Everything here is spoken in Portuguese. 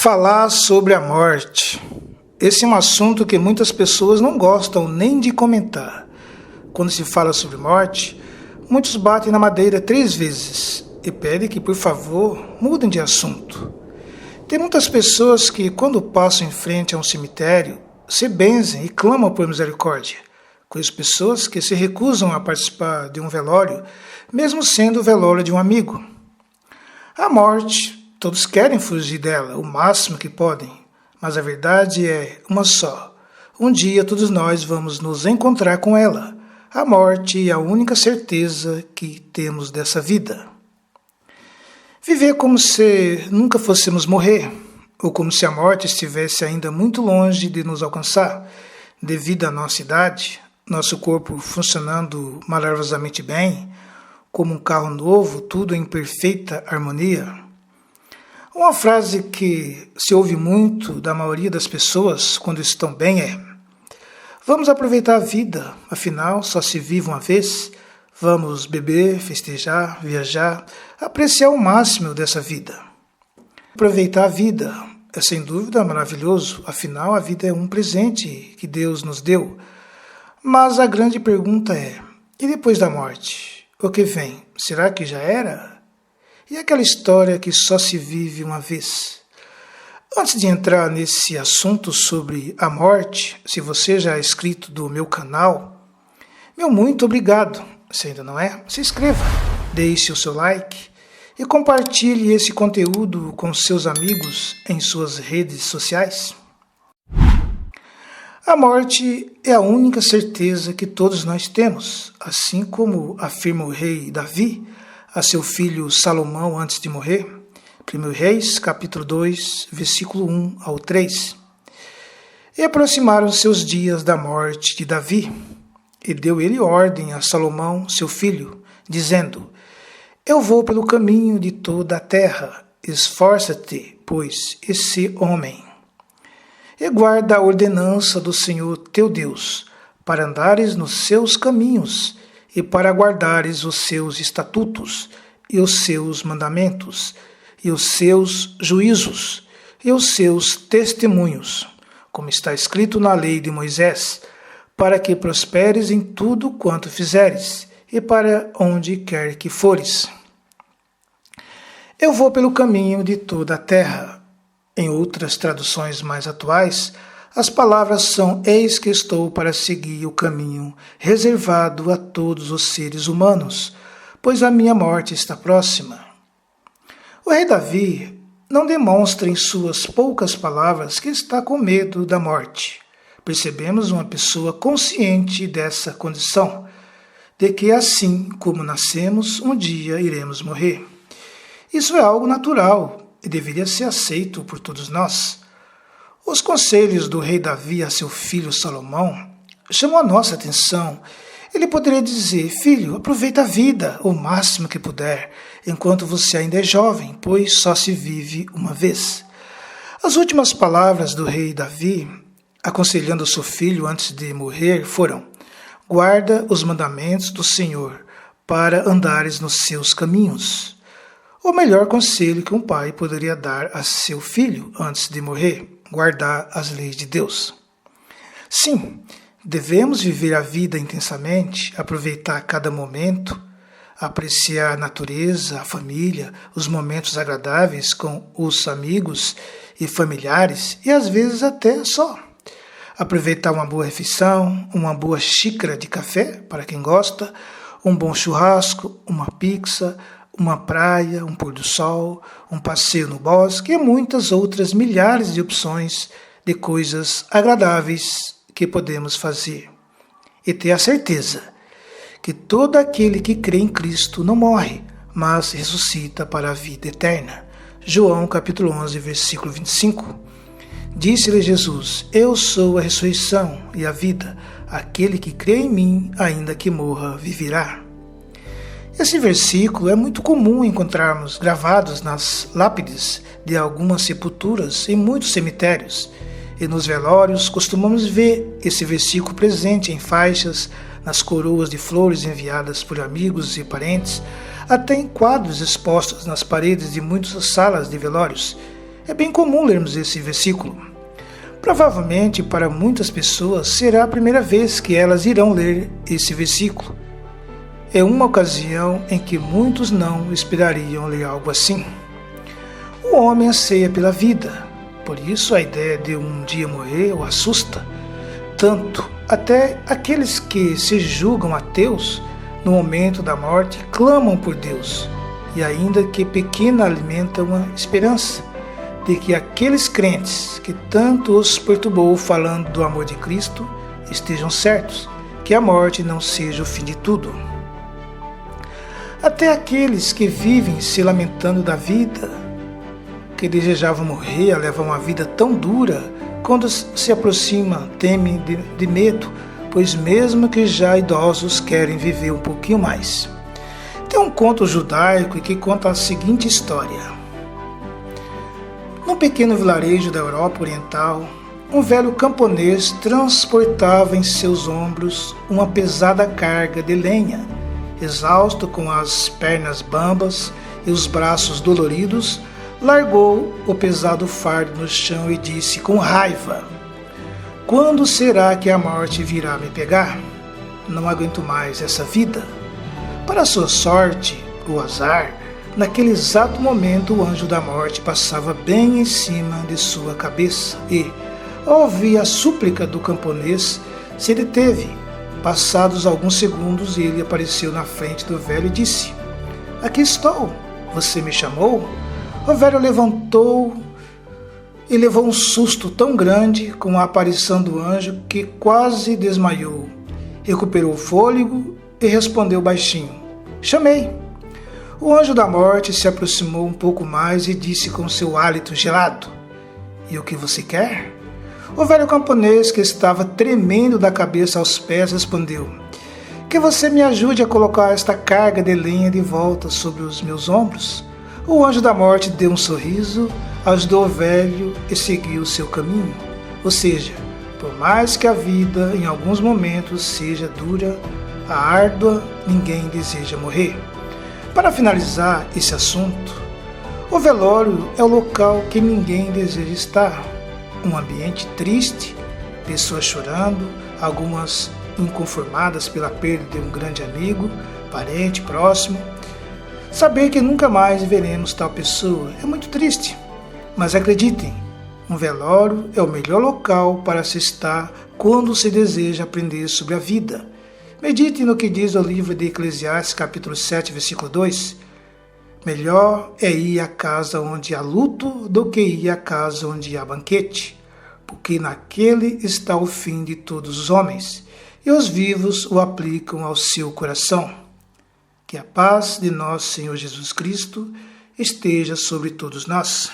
Falar sobre a morte. Esse é um assunto que muitas pessoas não gostam nem de comentar. Quando se fala sobre morte, muitos batem na madeira 3 vezes e pedem que, por favor, mudem de assunto. Tem muitas pessoas que, quando passam em frente a um cemitério, se benzem e clamam por misericórdia. Conheço pessoas que se recusam a participar de um velório, mesmo sendo o velório de um amigo. A morte, todos querem fugir dela o máximo que podem, mas a verdade é uma só. Um dia todos nós vamos nos encontrar com ela. A morte é a única certeza que temos dessa vida. Viver como se nunca fôssemos morrer, ou como se a morte estivesse ainda muito longe de nos alcançar, devido à nossa idade, nosso corpo funcionando maravilhosamente bem, como um carro novo, tudo em perfeita harmonia. Uma frase que se ouve muito da maioria das pessoas quando estão bem é: vamos aproveitar a vida, afinal só se vive uma vez, vamos beber, festejar, viajar, apreciar o máximo dessa vida. Aproveitar a vida é sem dúvida maravilhoso, afinal a vida é um presente que Deus nos deu. Mas a grande pergunta é: e depois da morte? O que vem? Será que já era? E aquela história que só se vive uma vez? Antes de entrar nesse assunto sobre a morte, se você já é inscrito do meu canal, meu muito obrigado. Se ainda não é, se inscreva, deixe o seu like e compartilhe esse conteúdo com seus amigos em suas redes sociais. A morte é a única certeza que todos nós temos, assim como afirma o rei Davi a seu filho Salomão antes de morrer. 1 Reis, capítulo 2, versículo 1 ao 3. E aproximaram-se os dias da morte de Davi, e deu ele ordem a Salomão, seu filho, dizendo: Eu vou pelo caminho de toda a terra, esforça-te, pois, e sê homem. E guarda a ordenança do Senhor teu Deus, para andares nos seus caminhos, e para guardares os seus estatutos, e os seus mandamentos, e os seus juízos, e os seus testemunhos, como está escrito na lei de Moisés, para que prosperes em tudo quanto fizeres, e para onde quer que fores. Eu vou pelo caminho de toda a terra. Em outras traduções mais atuais, as palavras são: eis que estou para seguir o caminho reservado a todos os seres humanos, pois a minha morte está próxima. O rei Davi não demonstra em suas poucas palavras que está com medo da morte. Percebemos uma pessoa consciente dessa condição, de que assim como nascemos, um dia iremos morrer. Isso é algo natural e deveria ser aceito por todos nós. Os conselhos do rei Davi a seu filho Salomão chamam a nossa atenção. Ele poderia dizer: filho, aproveita a vida o máximo que puder, enquanto você ainda é jovem, pois só se vive uma vez. As últimas palavras do rei Davi, aconselhando seu filho antes de morrer, foram: guarda os mandamentos do Senhor, para andares nos seus caminhos. O melhor conselho que um pai poderia dar a seu filho antes de morrer: guardar as leis de Deus. Sim, devemos viver a vida intensamente, aproveitar cada momento, apreciar a natureza, a família, os momentos agradáveis com os amigos e familiares e às vezes até só. Aproveitar uma boa refeição, uma boa xícara de café, para quem gosta, um bom churrasco, uma pizza, uma praia, um pôr do sol, um passeio no bosque e muitas outras milhares de opções de coisas agradáveis que podemos fazer. E ter a certeza que todo aquele que crê em Cristo não morre, mas ressuscita para a vida eterna. João capítulo 11, versículo 25. Disse-lhe Jesus: Eu sou a ressurreição e a vida. Aquele que crê em mim, ainda que morra, viverá. Esse versículo é muito comum encontrarmos gravados nas lápides de algumas sepulturas em muitos cemitérios. E nos velórios costumamos ver esse versículo presente em faixas, nas coroas de flores enviadas por amigos e parentes, até em quadros expostos nas paredes de muitas salas de velórios. É bem comum lermos esse versículo. Provavelmente para muitas pessoas será a primeira vez que elas irão ler esse versículo. É uma ocasião em que muitos não esperariam ler algo assim. O homem anseia pela vida, por isso a ideia de um dia morrer o assusta, tanto até aqueles que se julgam ateus no momento da morte clamam por Deus, e ainda que pequena alimentam a esperança de que aqueles crentes que tanto os perturbou falando do amor de Cristo estejam certos, que a morte não seja o fim de tudo. Até aqueles que vivem se lamentando da vida, que desejavam morrer, levam uma vida tão dura, quando se aproxima, temem de medo, pois mesmo que já idosos querem viver um pouquinho mais. Tem um conto judaico que conta a seguinte história. Num pequeno vilarejo da Europa Oriental, um velho camponês transportava em seus ombros uma pesada carga de lenha. Exausto, com as pernas bambas e os braços doloridos, largou o pesado fardo no chão e disse com raiva: "Quando será que a morte virá me pegar? Não aguento mais essa vida." Para sua sorte, ou azar, naquele exato momento o anjo da morte passava bem em cima de sua cabeça e, ao ouvir a súplica do camponês, se deteve. Passados alguns segundos, ele apareceu na frente do velho e disse: "Aqui estou, você me chamou?" O velho levantou e levou um susto tão grande com a aparição do anjo que quase desmaiou. Recuperou o fôlego e respondeu baixinho: "Chamei." O anjo da morte se aproximou um pouco mais e disse com seu hálito gelado: "E o que você quer?" O velho camponês, que estava tremendo da cabeça aos pés, respondeu: "Que você me ajude a colocar esta carga de lenha de volta sobre os meus ombros." O anjo da morte deu um sorriso, ajudou o velho e seguiu seu caminho. Ou seja, por mais que a vida em alguns momentos seja dura, árdua, ninguém deseja morrer. Para finalizar esse assunto, o velório é o local que ninguém deseja estar. Um ambiente triste, pessoas chorando, algumas inconformadas pela perda de um grande amigo, parente próximo. Saber que nunca mais veremos tal pessoa é muito triste, mas acreditem, um velório é o melhor local para se estar quando se deseja aprender sobre a vida. Medite no que diz o livro de Eclesiastes, capítulo 7, versículo 2. Melhor é ir à casa onde há luto do que ir à casa onde há banquete, porque naquele está o fim de todos os homens, e os vivos o aplicam ao seu coração. Que a paz de nosso Senhor Jesus Cristo esteja sobre todos nós.